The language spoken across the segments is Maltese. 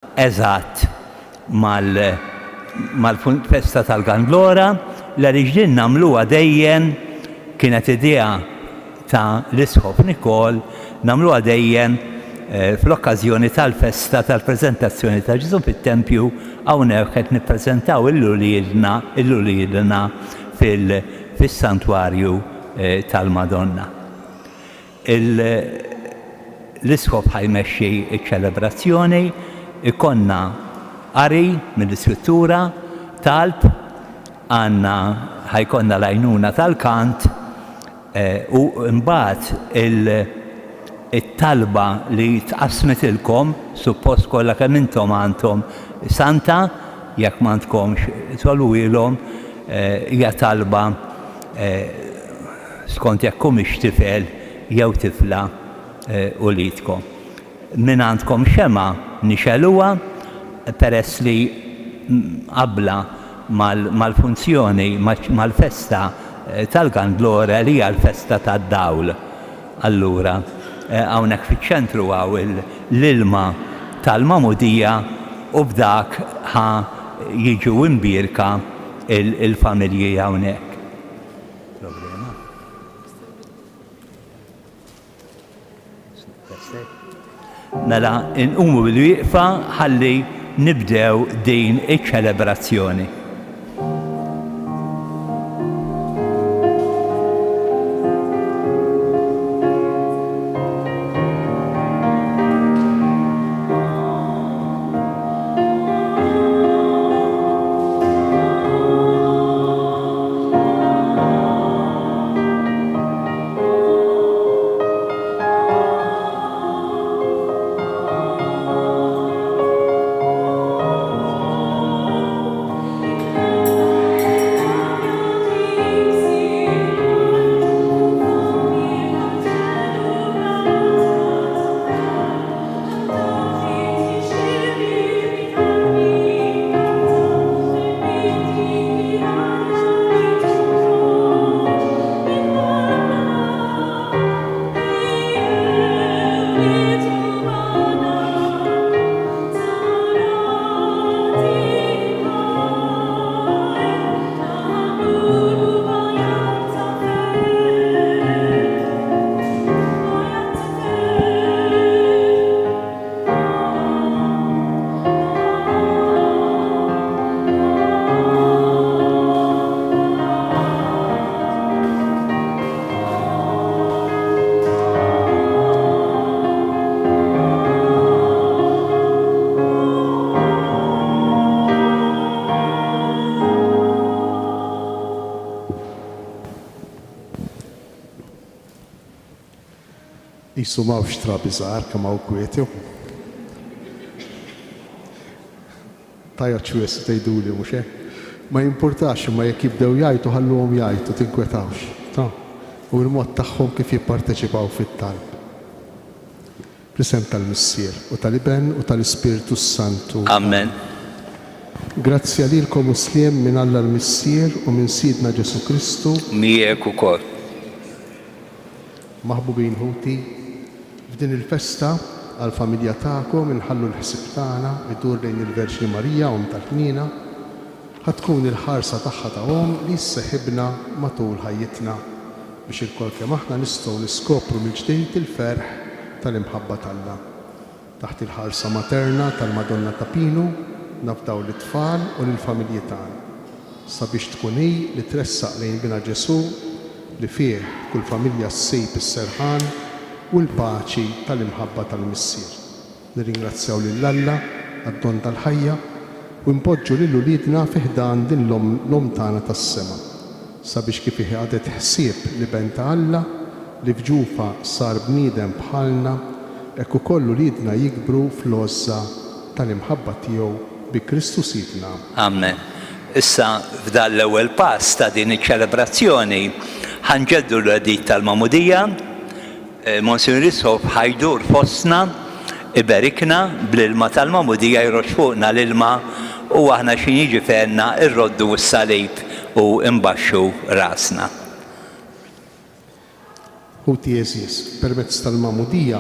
eżatt mal-festa tal-Gandlora l-għaliex din nagħmluha dejjem kienet idea ta' l-Isħob Nikol nagħmluha dejjem fl-okkażjoni tal-festa tal-preżentazzjoni ta' Ġesu fit-Tempju hawnhekk qed nippreżentaw il-lulidna fis-santwarju tal-Madonna. L-Isħob ħajmexxi ċ-ċelebrazzjoni, ikonna qari mill-iskrittura, talb, għandna ħajkonna l-għajnuna tal-kant u mbagħad it-talba li tqasmetilkom suppost kollha kemm intom għandhom santa jekk m'għandkomx tolwilhom hija talba skont jekk humiex tifel jew tifla ulidkom. Min għandkom xema nixeluha peress li qabla mal-funzjoni mal-festa tal-Gandlora li hija l-festa tad-dawl. Allura hawnhekk fiċ-ċentru hawn l-ilma tal-Magħmudija u b'dak jiġu imbierka il-familji hawnhekk. Mela inqumu bil-wieqfa ħalli nibdew din iċ-ċelebrazzjoni. Jisu mawx trabi żgħar kemm hawn kwietju. Tajja ċwies tgħiduli mhux hekk. Ma jimpurtax imma jekk jibdew jgħidu ħalluhom jgħidu tinkwetawx. U l-mod tagħhom kif jipparteċipaw fit-talb. B'isem tal-Missier u tal-Iben u tal-Ispiritu Santu. Amen. Grazzi lilkom Musliem minn Alla l-Missier u minn Sidna Ġesu Kristu. Miegħek ukoll. Maħbubin ħuti, f'din il-festa għall-familja tagħkom inħallu l-ħsieb tagħna idur lejn il-Verġni Marija tal-Ħnina ħatkun il-ħarsa tagħha tahom li sseħibna matul ħajjitna biex ilkoll kemm aħna nistgħu niskopru mill-ġdid il-ferħ tal-imħabba tagħna. Taħt il-ħarsa materna tal-Madonna ta' Pinu nafdaw l-itfal u lill-familji tagħna sabiex tkun hi li tressaq lejn bina Ġesu li fih kull familja ssejb is-serħan u l-paċi tal-imħabba tal-Missier. Nirringrazzjaw lill-Alla għad-don tal-ħajja u npoġġu lil uliedna fih dan din l-om tagħna tas-sema sabiex kif għadet ħsieb li ben ta' Alla li fġufa sar bniedem bħalna hekk ukoll uliedna jikbru fl-għożża tal-imħabba tiegħu bi Kristu Sidna. Amen. Issa f'dan l-ewwel pass ta' din iċ-ċelebrazzjoni ħanġeddu l-għedit tal-Magħmudija, Monsignor Isħob ħajdur fostna, iberikna bl-ilma tal-Magħmudija jroċ fuqna l-ilma u aħna xin jiġi fenna irroddu s-salib u imbaxxu rasna. Ħuti Eżis, permezz tal-Magħmudija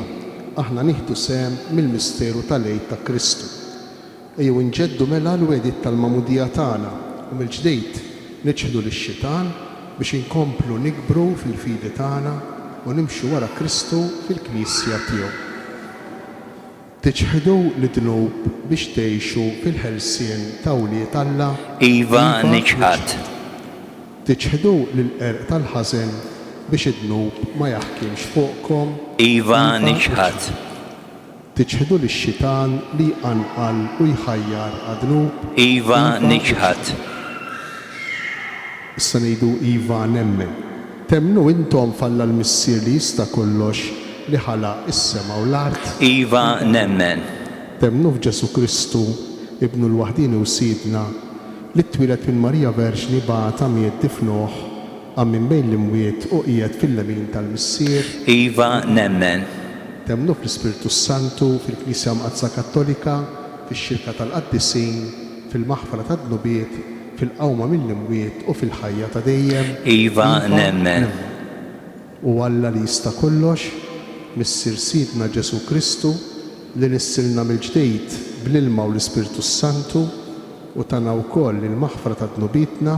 aħna nieħdu sehem mill-misteru tal-Għid ta' Kristu ejjew inġeddu mela l-wedit tal-magħmudija tagħna u mill-ġdid niċħdu lix-xitan biex inkomplu nikbru fil-fidi tagħna u nimxu wara Kristu fil-Knisja tiegħu. Tiċħdu l-dnub biex tgħixu fil-ħelsien ta' wlied Alla. Iva niċħad. Tiċħdu l-qerq tal-ħażen biex id-dnub ma jaħkimx fuqkom. Iva niċħad. Tiċħdu lix-xitan li jqanqal u jħajjar għad-dnub. Iva niċħad. Issa ngħidu iva nemmen. Temnu intom falla l-missier li jista' kollox li ħalaq is-sema u l-art. Iva nemmen. Temnu f'Ġesu Kristu, ibnu l-waħdini u sidna, li twilet minn Marija Verġni bata miet difnuh għam minn bejn l-imwiet u qiegħed fil-lemin tal-missier. Iva nemmen. Temnu fl-Ispiritu Santu, fil-Knisja Mqazza Kattolika, fix-xirka tal-qaddisin, fil-maħfra tad-dnubiet, fil-qawma mill-imwiet u fil-ħajja ta' dejjem. Iva nemmen. U Alla li jista' kollox, missier sidna Ġesu Kristu li nissilna mill-ġdejt bl-ilma u l-Ispiritu Santu u tana wkoll il-maħfra ta' dnubietna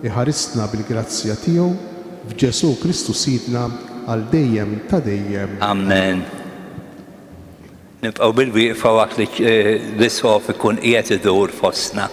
iħarisna bil-grazzja tiegħu f'Ġesu Kristu sidna għal dejjem ta' dejjem. Amen. Nibqgħu bil-wieqfa waqt li l-isħof ikun qiegħed idur fostna.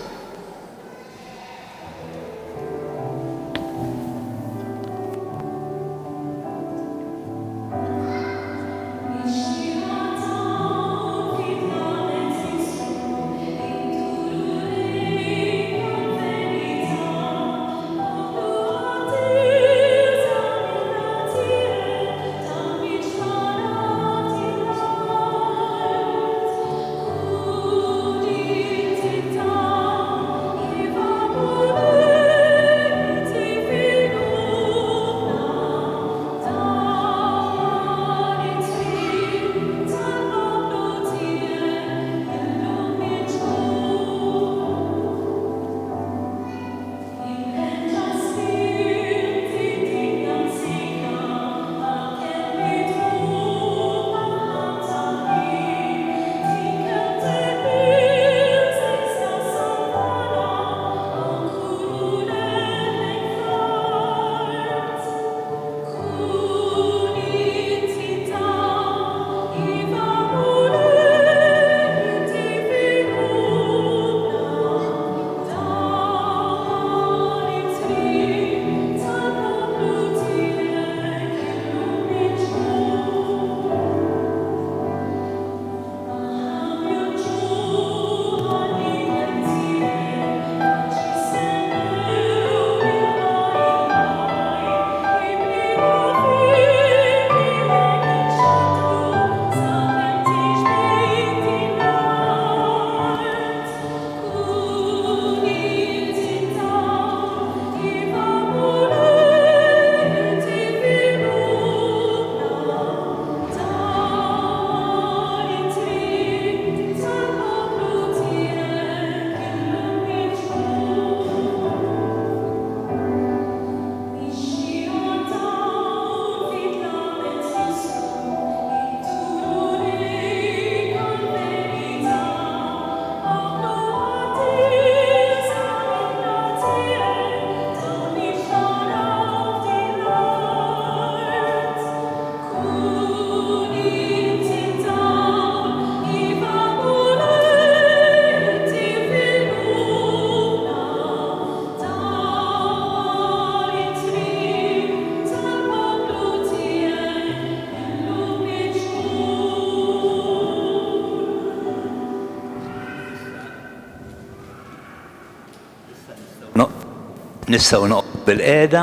Nistgħu noqgħu bil-qiegħda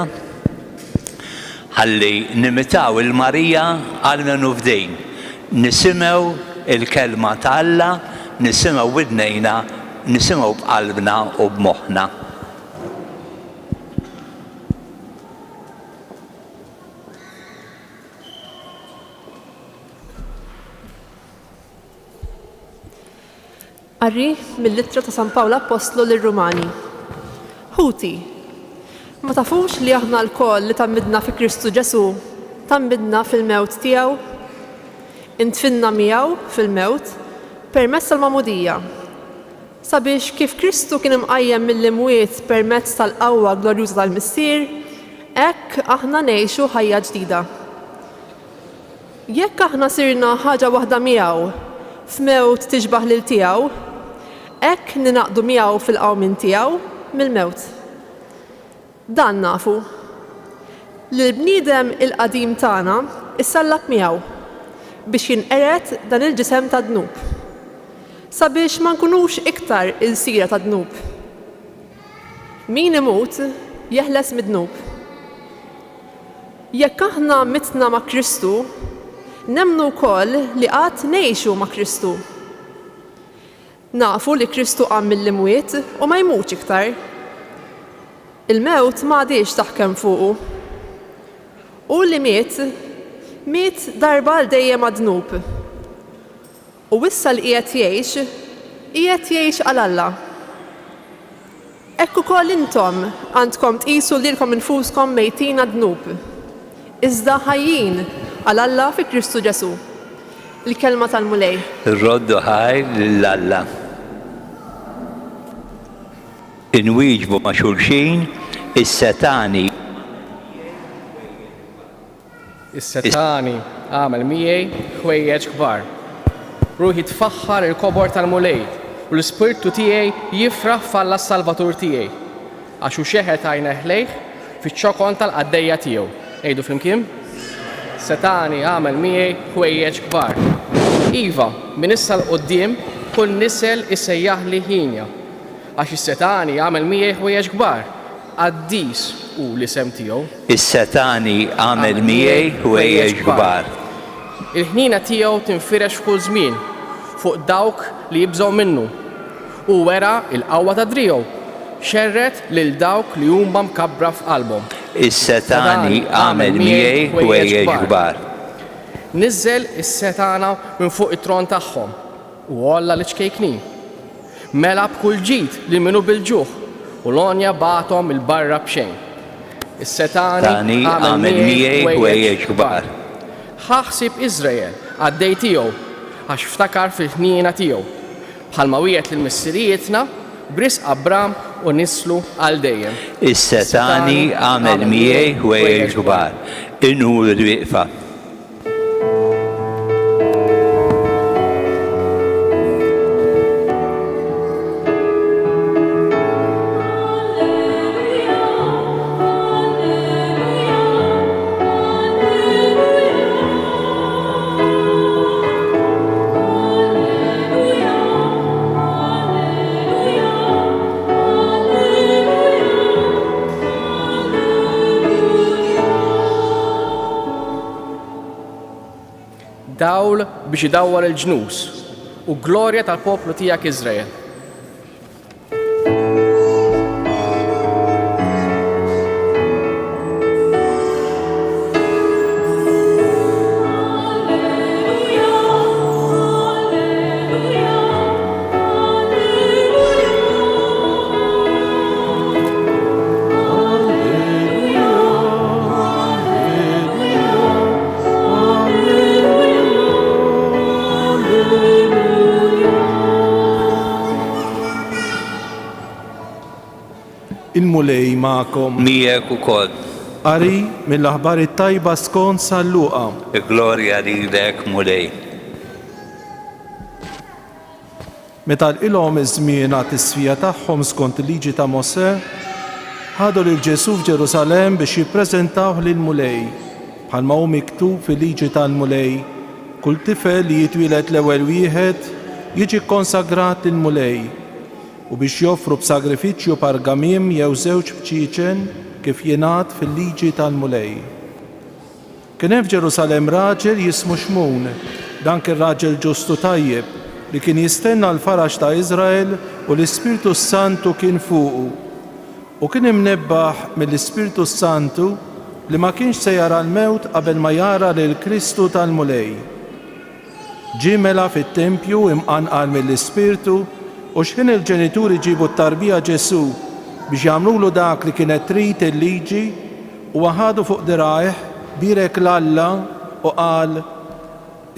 ħalli nimitaw il-Marija għal minnu fdejn. Nisimgħu il-kelma ta' Alla, nisimgħu widnejna, nisimgħu b'qalbna u b'moħħna. Qarri mill-Littra ta' San Pawla Apostlu lir-Rumani. Ħuti, ma tafux li aħna l-koll li tammidna fi Kristu Ġesu, tammidna fil-mewt tiegħu, intfinna miegħu fil-mewt permezz tal-magħmudija. sabiex kif Kristu kien imqajjem mill-imwiet permezz tal-qawwa glorjuża tal-Missier, hekk aħna ngħixu ħajja ġdida. Jekk aħna sirna ħaġa waħda miegħu f'mewt tixbaħ lil tiegħu, hekk ninaqdu miegħu fil-qawmin tiegħu mill-mewt. Dan nafu li l-bniedem il-qadim tagħna issallab miegħu biex jinqered dan il-ġisem ta' dnub, sabiex ma nkunux iktar il-sira ta' dnub. Min imut jeħles mid-dnub. Jekk aħna mitna ma' Kristu, nemmnu wkoll li qatt ngħixu ma' Kristu. Nafu li Kristu qam mill-imwiet u ma jmutx iktar. Il-mewt m'għadix taħkem fuqu. U li miet darba l dejjem għad-dnub. U issa li qiegħed jgħix għal Alla. Hekk ukoll intom għandkom tqisu lilkom infuskom mejtin għad-dnub, iżda ħajjin għal Alla fi Kristu Ġesu. Il-kelma tal-mulej. Roddu ħaj lill-Alla. Inwieġbu ma' xulxin is-setani. Is-setani għamel miegħi ħwejjeġ kbar. Ruħi tfaħħar il-kobor tal-mulej u l-ispirtu tiegħi jifraħ falla s-Salvatur tiegħi. Għax hu xeħet għajneħ lejh fiċ-ċokon tal-qaddejja tiegħu. Ngħidu flimkien? Setani għamel miegħi ħwejjeġ kbar. Iva, min issa l-qoddim kull nisel isejjaħli ħinja. Għax is-setani għamel miegħi ħwejjeġ kbar. Qaddis u l-isem tiegħu. Is-setani għamel miegħi ħwejjeġ kbar. Il-ħnina tiegħu tinfirex f'kull żmien fuq dawk li jibżgħu minnu. U wera il-qawwa ta' driegħu xerret lil dawk li huma mkabbra f'qalbhom. Is-setani għamel miegħi ħwejjeġ kbar. Niżżel is-setana minn fuq it-tron tagħhom u olla l-iċkejknin. Mela b'kull ġid li minu bil-ġuħ u l-onja bagħthom il-barra b'xejn. Is-setani għamel miegħi ħwejjeġ kbar. Ħaħsib Iżrael għaddej tiegħu għax ftakar fil-ħniena tiegħu. Bħalma wieħed lil missirietna bris Abram u nislu għal dejjem. Is-setani għamel miegħi ħwejjeġ kbar. Inhu l-wieqfa. Dawl biex idawwar il-ġnus u glorja tal-poplu tiegħek Iżrael. Il-mulej ma'kom. Miegħek ukoll. Qari mill-aħbar it-tajba skont San Luqa. Glorja lilek mulej. Meta ilhom iż-żmien għat-tisfija tagħhom skont il-liġi ta' Mosè, ħadu lil Ġesu f'Ġerusalemm biex jippreżentawh lill-mulej. Bħalma hu miktub fil-liġi tal-mulej, kull tifel li jitwieled l-ewwel wieħed jiġi konsagrat lill-mulej u biex joffru b'sagrifiċċju pargamim jew żewġ bċiċen kif jingħad fil-liġi tal-mulej. Kien hemm f'Ġerusalemm raġel jismu Xmun, dan kien raġel ġustu tajjeb li kien jistenna l-faraġ ta' Iżrael u l-Ispirtu Santu kien fuqu. U kien imnebbaħ mill-Ispirtu Santu li ma kienx se jara l-mewt qabel ma jara lil Kristu tal-mulej. Ġie mela fit-tempju imqanqal mill-Ispirtu u x'kien il-ġenituri ġibu t-tarbija Ġesu biex jagħmlulu dak li kienet trid il-liġi u ħadu fuq dirajh birek l-Alla u qal: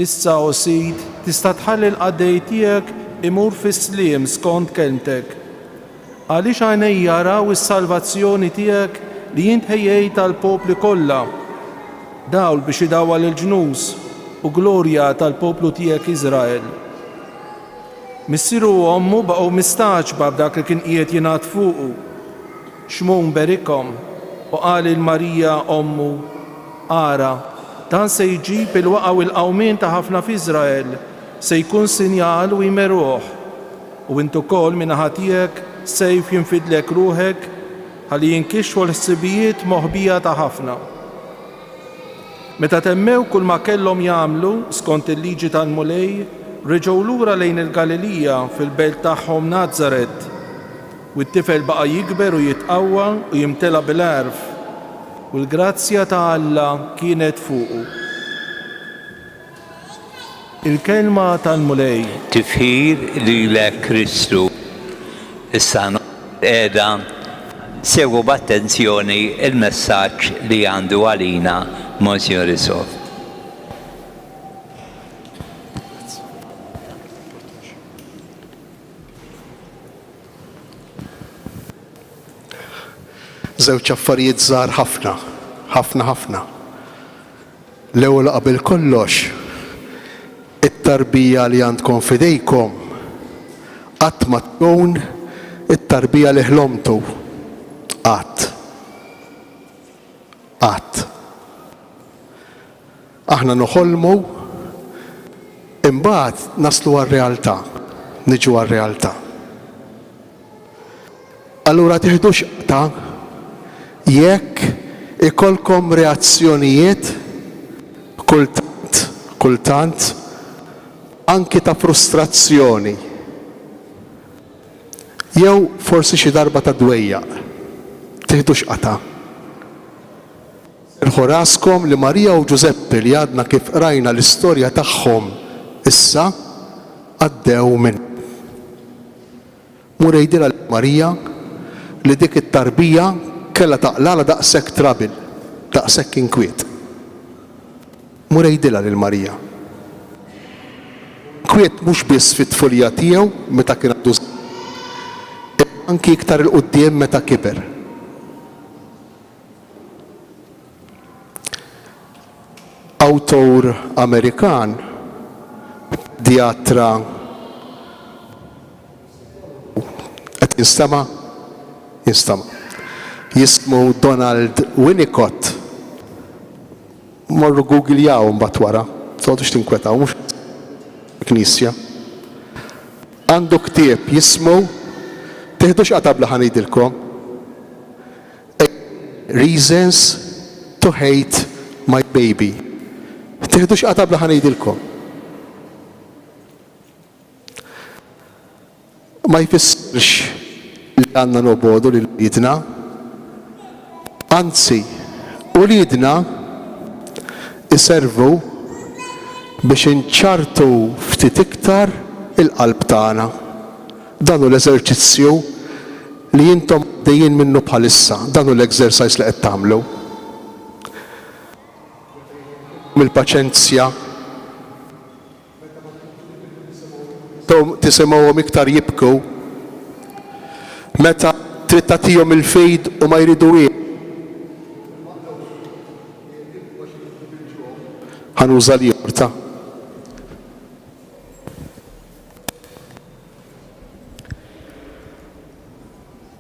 Issa u Sid tista' tħalli l-qaddej tiegħek imur fis-sliem skont kelmtek. Għaliex għajnej jaraw is-salvazzjoni tiegħek li jint ħejjej tal-popli kollha, dawl biex idawwal il-ġnus u glorja tal-poplu tiegħek Iżrael. Missieru ommu baqgħu mistaġba b'dak li kien qiegħed jingħad fuqu. Xmum berikom u qal il-Marija ommu, ara, dan se jġib il-waqgħu il-qawmien ta' ħafna f'Iżrael, se jkun sinjal u jmeruh. U intu kol min-naħa tiegħek sejf jinfidlek ruħek ħalli jinkixfu l-ħsibijiet moħbija ta' ħafna. Meta temmew kull ma kellhom jagħmlu skont il-liġi tal-mulej, reġgħu lura lejn il-Galilija fil-belt tagħhom Nazaret. U t-tifel baqa' jikber u jitqawwa u jimtela bil-għarf, u l-grazzja ta' Alla kienet fuqu. Il-kelma tal-mulej. Tifħir lilek Kristu. Issa qiegħda segwu b'attenzjoni il-messaġġ li għandu għalina Monsignor Isof. Żewġ affarijiet żgħar ħafna, ħafna. L-ewwel qabel kollox, it-tarbija li għandkom f'idejkom qatt ma tkun it-tarbija li ħlomtu. Qatt. Aħna noħolmu imbagħad naslu għar-realtà, niġu għar-realtà. Allura tieħdux ta' jekk ikolkom reazzjonijiet kultant anki ta' frustrazzjoni. Jew forsi xi darba ta' dwejjaq. Tieħdux qata'. Irħu raskom li Marija u Ġuseppi li għadna kif rajna l-istorja tagħhom issa għaddew minn. Mur jgħidilha Marija li dik it-tarbija kellha taqlala daqshekk trabil, daqshekk inkwiet. Mur jgħidilha lil Marija. Kwiet mhux biss fit-tfulija tiegħu meta kien għandu anki iktar il-qudiem meta kiber. Awtur Amerikan, diatra, qed jinstema'? Jismu Donald Winnicott. Morru Googlejaw mbagħad wara, tgħodux tinkwetaw mhux knisja. Għandu ktieb jismu tieħdux qatabla ħanidilkom. Reasons to hate my baby. Tieħdux qatabla ħanidilkom. Ma jfissirx li għandna nobodu lil liedna. Anzi, u liedna iservu biex inċartu ftit iktar il-qalb tagħna. Dan hu l-eżerċizzju li intom dejjin minnu bħalissa, dan hu l-exercise li qed tagħmlu. Mill-paċenzja. Tisimgħuhom iktar jibku. Meta trid tagħtihom il-fejd u ma jridu ħanuża l-jorta.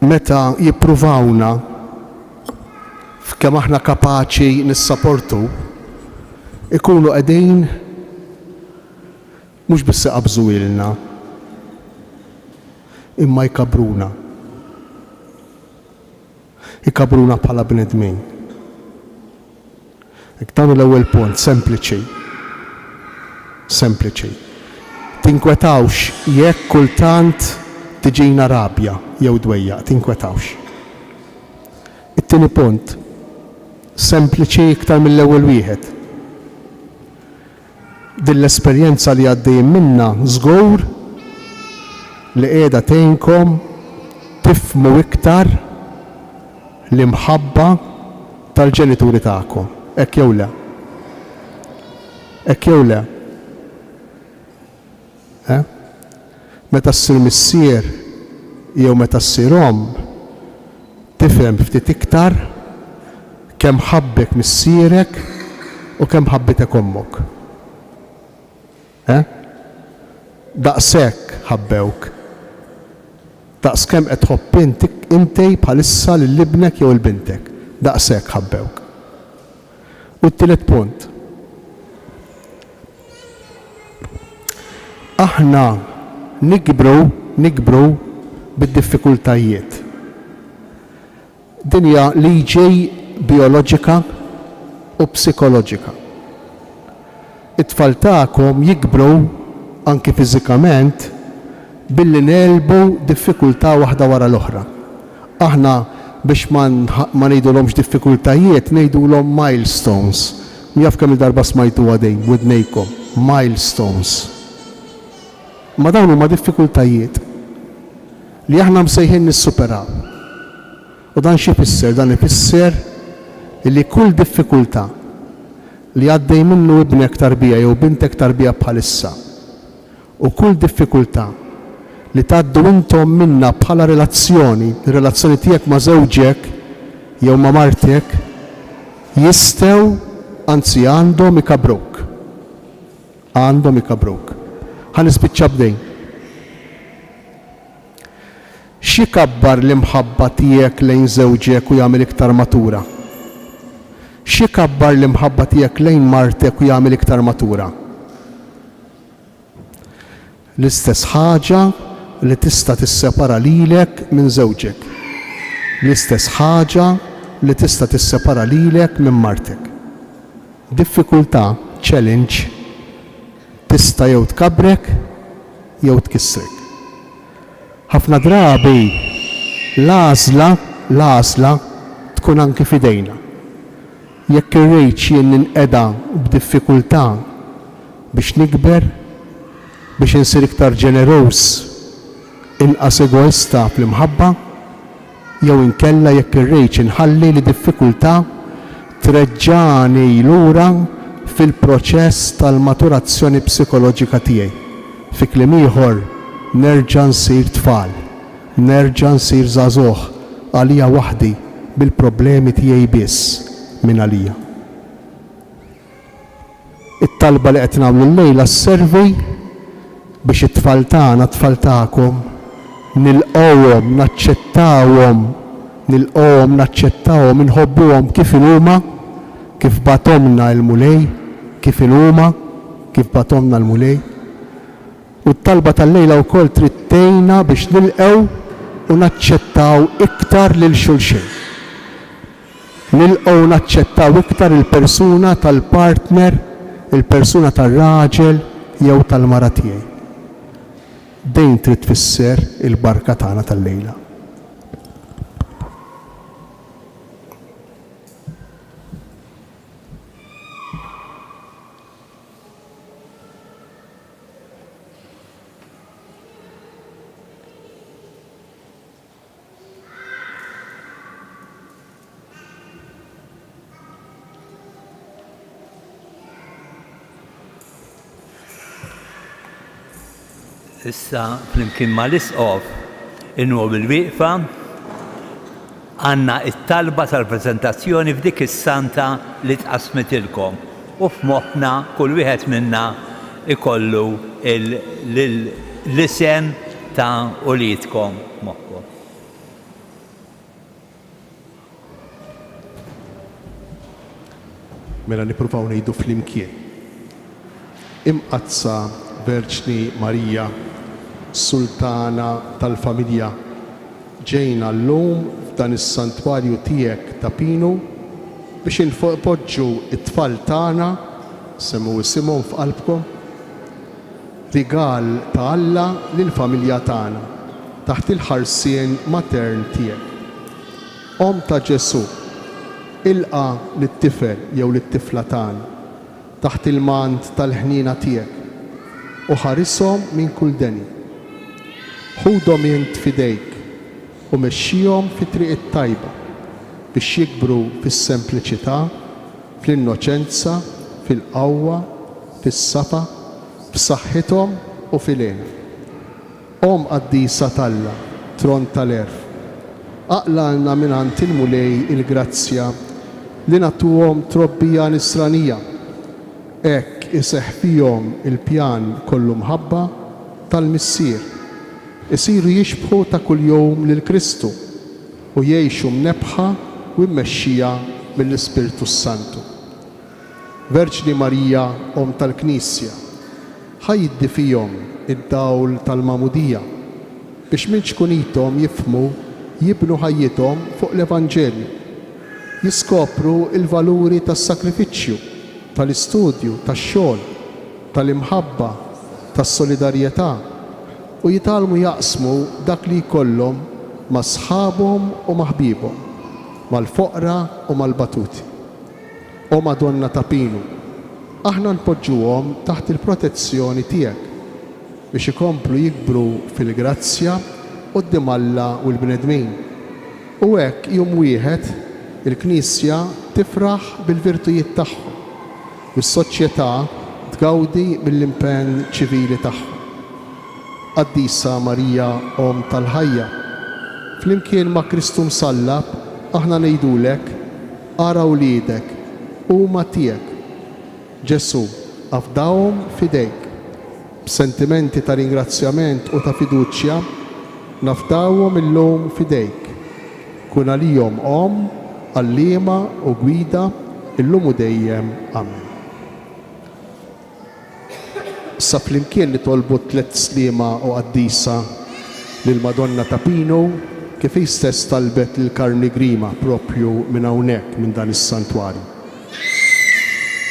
Meta jippruvawna f'kemm aħna kapaċi nissapportu, ikunu qegħdin mhux biss iqabżu ilna, imma jkabruna. Jkabruna bħala bnedmin. Dan l-ewwel punt, sempliċi. Tinkwetawx jekk kultant tiġina rabja jew dwejja, tinkwetawx. It-tieni punt, sempliċi iktar mill-ewwel wieħed. Din l-esperjenza li għaddejjin minnha żgur li qiegħda tgħinkom tifhmu iktar l-imħabba tal-ġenituri tagħkom. Hekk jew le. Meta ssir missier jew meta ssir om, tifhem ftit iktar kemm ħabbek missierek u kemm ħabbitek ommok. Daqshekk ħabbewk. Daqs kemm qed tħobb inti bħalissa lil-ibnek jew il-bintek. Daqshekk ħabbewk. U t-tielet punt. Aħna nikbru bid-diffikultajiet. Din hija liġi bioloġika u psikoloġika. It-tfal tagħkom jikbru anki fiżikament billi nelbu diffikultà waħda wara l-oħra. Aħna biex ma ngħidulhomx diffikultajiet ngħidulhom milestones. Jaf kemm il-darba smajtu għadejn widnejkom, milestones. Ma dawn huma diffikultajiet li aħna msejħin nissuperaw. U dan xi jfisser? Dan ifisser li kull diffikultà li għaddej minnu ibnek tarbija jew bintek tarbija bħalissa u kull diffikultà li tgħaddu intom minna bħala relazzjoni tiegħek ma' żewġek jew ma' martek jistgħu anzi għandhom ikabruk. Għandhom ikabruk. Ħanispiċċa bdejn. X'ikabbar l-imħabba tiegħek lejn żewġek u jagħmel iktar matura? X'ikabbar l-imħabba tiegħek lejn martek u jagħmel iktar matura? L-istess ħaġa li tista' tissepara lilek minn żewġek. L-istess ħaġa li tista' tissepara lilek minn martek. Diffikultà, challenge, tista' jew tkabrek jew tkissrek. Ħafna drabi l-għażla tkun anki f'idejna. Jekk irrid jien ninqeda b'diffikultà biex nikber, biex insir iktar ġeneruż, inqas egoista fl-imħabba, jew inkella jekk irrid inħalli li diffikultà treġġani lura fil-proċess tal-maturazzjoni psikoloġika tiegħi. Fi kliem ieħor nerġa' nsir tfal, nerġa' nsir żagħżugħ għalija waħdi bil-problemi tiegħi biss minn għalija. It-talba li qed nagħmlu llejla s-servi biex it-tfal tagħna, tfal tagħkom nilqgħuhom, naċċettawhom, inħobbuhom kif huma, kif batomna l-mulej, kif huma, kif batomna l-mulej. U t-talba tal-lejla wkoll trid tgħinna biex nilqgħu u naċċettaw iktar lil xulxin. Nilqgħu naċċettaw iktar il-persuna tal-partner, il-persuna tar-raġel jew tal-mara tiegħi. Dejn trid tfisser il-barka tagħna tal-lejla. Issa flimkien ma l-isqof inhu bil-wieqfa għandna t-talba tal-preżentazzjoni f'dik is-santa li tqasmitilkom u f'moħħna kull wieħed minna ikollu l-isem ta' uliedkom moħħkom. Mela nippruvaw ngħidu flimkien. Imqazza Verġni Marija, Sultana tal-familja, ġejna llum f'dan is-santwarju tiegħek ta' Pinu biex inpoġġu t-tfal tagħna, semmu isimhom f'qalbkom, rigal ta' Alla lill-familja tagħna taħt il-ħarsien matern tiegħek. Om ta' Ġesu, ilqa lit-tifel jew lit-tifla tagħna taħt il-mant tal-ħnina tiegħek u ħarishom minn kull deni. Ħudhom int f'idejk u mexxihom fit-triq it-tajba biex jikbru fis-sempliċità, fl-innoċenza, fil-qawwa, fis-safa, f'saħħithom u fil-għena. Om qaddisa Talla, tron tal-erf, aqlalna minant il-mulej il-grazzja li nagħtuhom trobbija nisranija. Hekk iseħħ fihom il-pjan kollu mħabba tal-missier. Isiru jixbħu ta' kuljum lil Kristu u jgħixu mnebħa u mmexxija mill-Ispirtu Santu. Verġni Marija, Om tal-Knisja, ħajiddi fihom id-dawl tal-Mamudija biex minn xkunitom jifhmu jibnu ħajjithom fuq l-Evanġelju, jiskopru il-valuri tas-sakrifiċċju, tal-istudju, tax-xogħol, tal-imħabba, tas-solidarjetà u jitalmu jaqsmu dak li jkollhom ma' sħabhom u ma' ħbiebhom, mal-foqra u mal-batuti. O Madonna ta' Pinu, aħna npoġġuhom taħt il-protezzjoni tiegħek biex ikomplu jikbru fil-grazzja quddiem Alla u l-bnedmin. U hekk jum wieħed il-Knisja tifraħ bil-virtujiet tagħhom u s-soċjetà tgawdi mill-impenn ċivili tagħhom. Qaddisa Marija, Om tal-Ħajja, flimkien ma' Kristu msallab aħna ngħidulek ara wliedek huma tiegħek. Ġesu, afdawhom fidejk. B'sentimenti ta' ringrazzjament u ta' fiduċja nafdawhom illum fidejk. Kun għalihom Om, għalliema u gwida illum u dejjem. Amen. Sa flimkien nitolbu 3 sliema u qaddisa lil Madonna ta' Pinu kif istess talbet il-Karni Grima propju minn hawnhekk minn dan is-santwarju.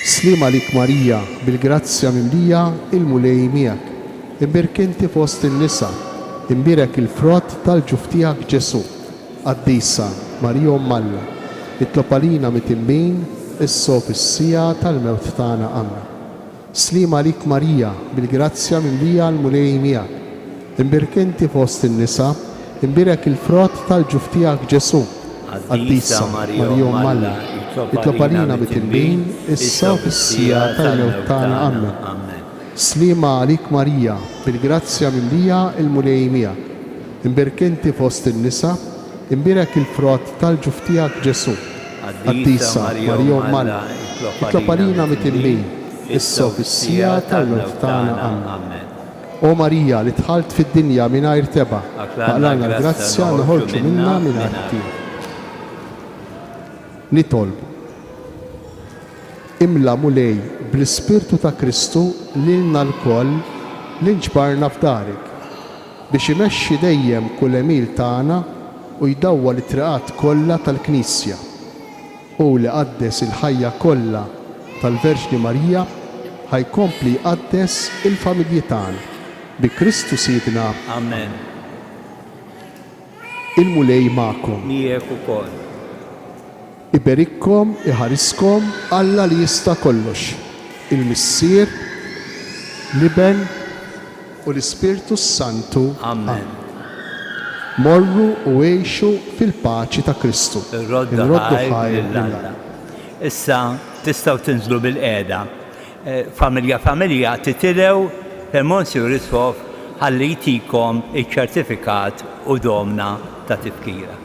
Slima lik Marija, bil-grazzja mimlija il-mulej miegħek, imbirkinti fost in-nisa, imbirek il-frott tal-ġuftijak Ġesu. Qaddisa Marija Om Alla, itlob għalina mit-timmin issa fis-sija tal-mewt tagħna. Amen. Slima lik Marija, bil-grazzja mimlija l-mulej miegħek, imbirkinti fost in-nisa, imbirek il-frott tal-ġuftijak Ġesu. Qaddisa Marija Om Alla, itlob għalina mit-tilbin issa fis-sija tal-mewt tagħna. Amen. Slima lik Marija, bil-grazzja mimlija il-mulej miegħek, imbirkinti fost in-nisa, imbirek il-frott tal-ġuftijak Ġesu. Qaddisa Marija Om Alla, itlob għalina mit-tilbin issa fis-sija tal-mewt tagħna. Amen. O Marija li tħalt fid-dinja mingħajr teba, aqlalna l-grazzja noħorġu minnha mingħajr ħtieq. Nitolbu. Imla mulej bl-Ispirtu ta' Kristu lilna l-koll li nġbarna f'darek biex imexxi dejjem kull emil tagħna u jdawwa l-triqat kollha tal-Knisja u li qaddes il-ħajja kollha tal-Verġni Marija ħajkompli jqaddes il-familji tagħna bi Kristu Sidna. Amen. Il-mulej magħkom. Miegħek ukoll. Iberikkom, iħariskom Alla li jista' kollox, il-Missier, l-Iben u l-Ispirtu Santu. Amen. Morru u għejxu fil-paċi ta' Kristu. Ir-rodda ħajr lill-Alla. Issa tistgħu tinżlu bil-qiegħda. Familja titilew Monsignor Isfof ħalli jtikom iċ-ċertifikat u domna ta' tifkira.